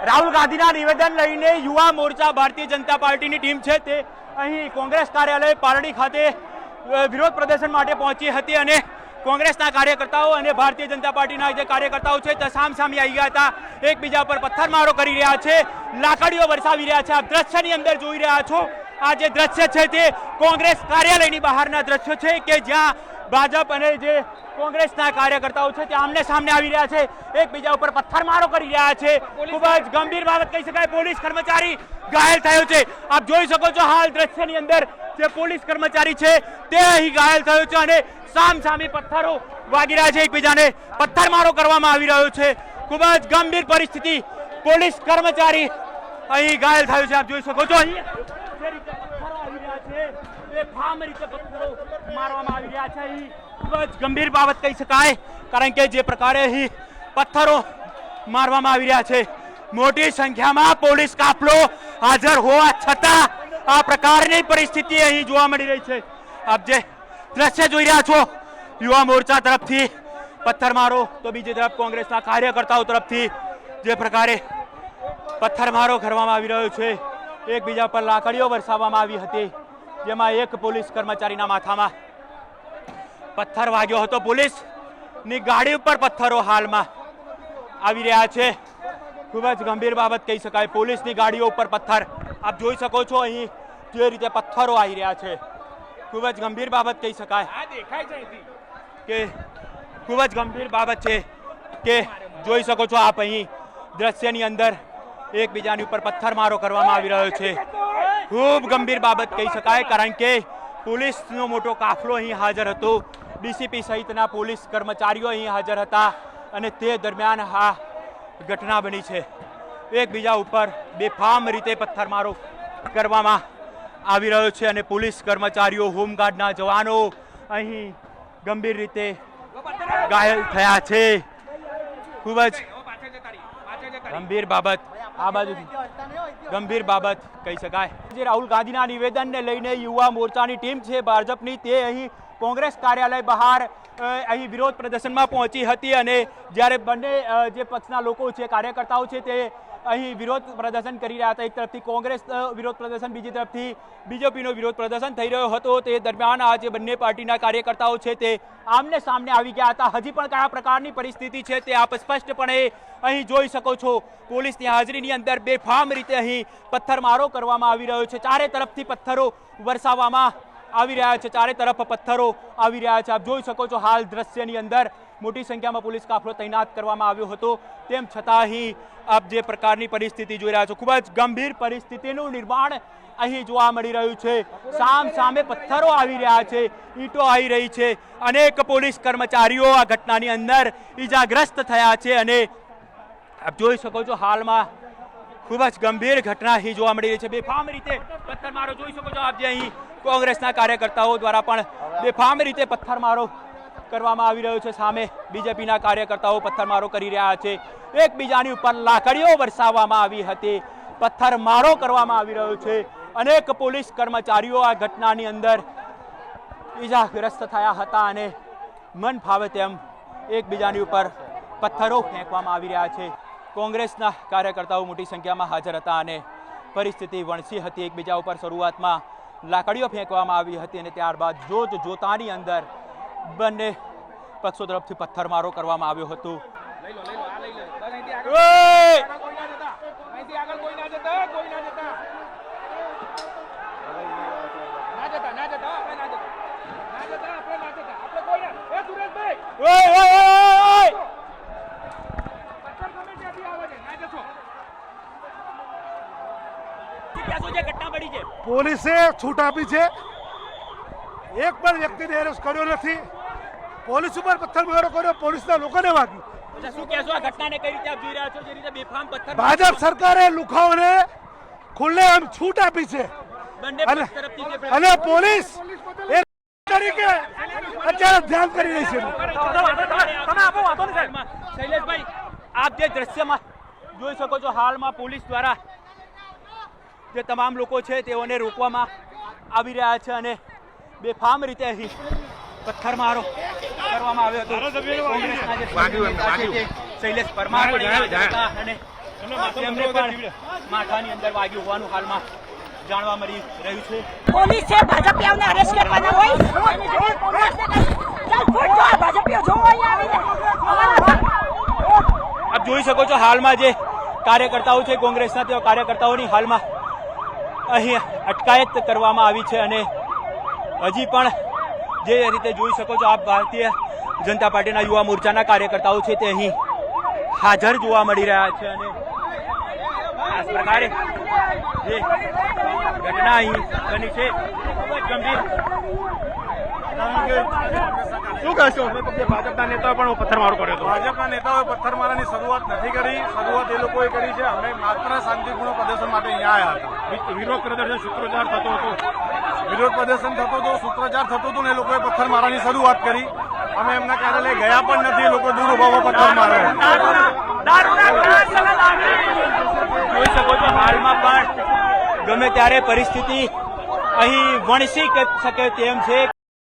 રાહુલ ગાંધીના નિવેદન લઈને યુવા મોરચા ભારતીય જનતા પાર્ટીની ટીમ છે તે અહીં કોંગ્રેસ કાર્યાલય પારડી ખાતે વિરોધ પ્રદર્શન માટે પહોંચી હતી અને કોંગ્રેસના કાર્યકર્તાઓ અને ભારતીય જનતા પાર્ટીના જે કાર્યકર્તાઓ છે તે સામસામે આવી ગયા હતા, એકબીજા પર પથ્થરમારો કરી રહ્યા છે, લાકડીઓ વરસાવી રહ્યા છે। આપ દ્રશ્યની અંદર જોઈ રહ્યા છો, આ જે દ્રશ્ય છે તે કોંગ્રેસ કાર્યાલયની બહારના દ્રશ્યો છે કે જ્યાં ભાજપ અને જે કોંગ્રેસના કાર્યકર્તાઓ છે તે આમને સામને આવી રહ્યા છે, એકબીજા ઉપર પથ્થરમારો કરી રહ્યા છે। ખૂબ જ ગંભીર બાબત કહી શકાય, પોલીસ કર્મચારી ઘાયલ થયો છે। આપ જોઈ શકો છો હાલ દ્રશ્યની અંદર જે પોલીસ કર્મચારી છે તે અહીં ઘાયલ થયો છે અને સામસામે પથ્થરો વાગી રહ્યા છે, એકબીજાને પથ્થરમારો કરવામાં આવી રહ્યો છે। ખૂબ જ ગંભીર પરિસ્થિતિ, પોલીસ કર્મચારી અહીં ઘાયલ થયો છે। આપ જોઈ શકો છો અહીં જે રીતે પથ્થરો આવી રહ્યા છે, બેફામ રીતે પથ્થરો મારવામાં આવી રહ્યા છે। અહીં ખૂબ જ ગંભીર બાબત કહી શકાય, કારણ કે જે પ્રકારે અહીં પથ્થરો મારવામાં આવી રહ્યા છે, મોટી સંખ્યામાં પોલીસ કાફલો હાજર હોવા છતાં આ પ્રકારની પરિસ્થિતિ અહીં જોવા મળી રહી છે। આપ જે દ્રશ્ય જોઈ રહ્યા છો, યુવા મોરચા તરફથી પથ્થરમારો તો બીજી તરફ કોંગ્રેસના કાર્યકર્તાઓ તરફથી જે પ્રકારે પથ્થરમારો કરવામાં આવી રહ્યો છે, એકબીજા પર લાકડીઓ વરસાવવામાં આવી હતી, જેમાં એક પોલીસ કર્મચારીના માથામાં પથ્થર વાગ્યો હતો। પોલીસની ગાડી ઉપર પથ્થરો હાલમાં આવી રહ્યા છે, ખૂબ જ ગંભીર બાબત કહી શકાય, પોલીસની ગાડીઓ ઉપર પથ્થર આપ જોઈ શકો છો અહીં જે રીતે પથ્થરો આવી રહ્યા છે, ખૂબ જ ગંભીર બાબત કહી શકાય કે ખૂબ જ ગંભીર બાબત છે કે જોઈ શકો છો આપ અહીં દ્રશ્યની અંદર એકબીજાની ઉપર પથ્થરમારો કરવામાં આવી રહ્યો છે। ખૂબ ગંભીર બાબત કહી શકાય, કારણ કે પોલીસનો મોટો કાફલો અહીં હાજર હતો, ડીસીપી સહિતના પોલીસ કર્મચારીઓ અહીં હાજર હતા અને તે દરમિયાન આ ઘટના બની છે। એકબીજા ઉપર બેફામ રીતે પથ્થરમારો કરવામાં આવી રહ્યો છે અને પોલીસ કર્મચારીઓ, હોમગાર્ડના જવાનો અહીં ગંભીર રીતે ઘાયલ થયા છે। ખૂબ જ ગંભીર બાબત, આ બાજુ ગંભીર બાબત કહી શકાય। જે રાહુલ ગાંધીના નિવેદનને લઈને યુવા મોરચાની ટીમ છે ભાજપની તે અહીં કોંગ્રેસ કાર્યાલય બહાર અહીં વિરોધ પ્રદર્શનમાં પહોંચી હતી અને જ્યારે બંને જે પક્ષના લોકો છે, કાર્યકર્તાઓ છે તે અહીં વિરોધ પ્રદર્શન કરી રહ્યા હતા, એક તરફથી કોંગ્રેસ વિરોધ પ્રદર્શન, બીજી તરફથી બીજેપીનો વિરોધ પ્રદર્શન થઈ રહ્યો હતો, તે દરમિયાન આ જે બંને પાર્ટીના કાર્યકર્તાઓ છે તે આમને સામને આવી ગયા હતા। હજી પણ કયા પ્રકારની પરિસ્થિતિ છે તે આપ સ્પષ્ટપણે અહીં જોઈ શકો છો, પોલીસની હાજરીની અંદર બેફામ રીતે અહીં પથ્થરમારો કરવામાં આવી રહ્યો છે, ચારે તરફથી પથ્થરો વરસાવવામાં આવી રહ્યા છે, ચારે તરફ પથ્થરો આવી રહ્યા છે। આપ જોઈ શકો છો હાલ દ્રશ્યની અંદર મોટી સંખ્યામાં પોલીસ કાફલો તૈનાત કરવામાં આવ્યો હતો, તેમ છતાં અહીં આપ જે પ્રકારની પરિસ્થિતિ જોઈ રહ્યા છો, ખૂબ જ ગંભીર પરિસ્થિતિનું નિર્માણ અહીં જોવા મળી રહ્યું છે। સામે પથ્થરો આવી રહ્યા છે, ઈંટો આવી રહી છે, અનેક પોલીસ કર્મચારીઓ આ ઘટનાની અંદર ઈજાગ્રસ્ત થયા છે અને આપ જોઈ શકો છો હાલમાં ખૂબ જ ગંભીર ઘટના અહીં જોવા મળી રહી છે। બેફામ રીતે પથ્થરમારો જોઈ શકો છો આપ, જે અહીં કોંગ્રેસના કાર્યકર્તાઓ દ્વારા પણ બેફામ રીતે પથ્થરમારો કરવામાં આવી રહ્યો છે, સામે બીજેપીના કાર્યકર્તાઓ પથ્થરમારો કરી રહ્યા છે, એકબીજાની ઉપર લાકડીઓ વરસાવવામાં આવી હતી, પથ્થરમારો કરવામાં આવી રહ્યો છે, અનેક પોલીસ કર્મચારીઓ આ ઘટનાની અંદર ઈજાગ્રસ્ત થયા હતા અને મન ફાવે તેમ એકબીજાની ઉપર પથ્થરો ફેંકવામાં આવી રહ્યા છે। કોંગ્રેસના કાર્યકર્તાઓ મોટી સંખ્યામાં હાજર હતા અને પરિસ્થિતિ વણસી હતી, એકબીજા ઉપર શરૂઆતમાં લાકડીઓ ફેંકવામાં આવી હતી અને ત્યારબાદ જોતાની અંદર બંને પક્ષો તરફથી પથ્થરમારો કરવામાં આવ્યો હતો। પોલીસે છૂટ આપી છે, એક પણ વ્યક્તિને એરેસ્ટ કર્યો નથી, પોલીસ ઉપર પથ્થરમારો કર્યો, પોલીસના લોકોને વાગી। શું કહેશો આ ઘટનાને કઈ રીતે આપ જોઈ રહ્યા છો, જે રીતે બેફામ પથ્થર ભાજપ સરકારે લુખાઓને ખુલ્લેઆમ છૂટ આપી છે અને પોલીસ એ તરીકે અત્યારે ધ્યાન કરી રહી છે। શૈલેષભાઈ, આપ જે દ્રશ્યમાં જોઈ શકો છો હાલમાં પોલીસ દ્વારા જે તમામ લોકો છે તેઓને રોકવામાં આવી રહ્યા છે અને બેફામ રીતે અહીં પથ્થરમારો કરવામાં આવ્યો હતો। કોંગ્રેસના જે શૈલેષ પરમાર અને તેમને પણ માથાની અંદર વાગ્યું હોવાનું હાલમાં જાણવા મળી રહ્યું છે. પોલીસે ભાજપિયાઓને અરેસ્ટ કરવાના હોય ભાજપીઓ જોવો અહીંયા આપ જોઈ શકો છો હાલમાં જે કાર્યકર્તાઓ છે કોંગ્રેસના તેઓ કાર્યકર્તાઓની હાલમાં અહીં અટકાયત કરવામાં આવી છે અને હજી પણ જે રીતે જોઈ શકો છો આપ ભારતીય જનતા પાર્ટીના યુવા મોરચાના કાર્યકર્તાઓ છે તે અહીં હાજર જોવા મળી રહ્યા છે અને આ પ્રકારે જે ઘટના અહીં બની છે ખૂબ જ ગંભીર. શું કહેશો? ભાજપના નેતાઓ પણ પથ્થરમારો કર્યો હતો. ભાજપના નેતાઓએ પથ્થરમારાની શરૂઆત નથી કરી. શરૂઆત એ લોકોએ કરી છે. અમે માત્ર શાંતિપૂર્ણ પ્રદર્શન માટે અહીંયા આવ્યા હતા. વિરોધ પ્રદર્શન સૂત્રોચ્ચાર થતો હતો. વિરોધ પ્રદર્શન થતો હતો, સૂત્રોચ્ચાર થતો હતો ને એ લોકોએ પથ્થરમારાની શરૂઆત કરી. અમે એમના કાર્યાલય ગયા પણ નથી. એ લોકો દૂર ઉભા પથ્થર મારે. જોઈ શકો છો હાલમાં પણ ગમે ત્યારે પરિસ્થિતિ અહીં વણસી શકે તેમ છે.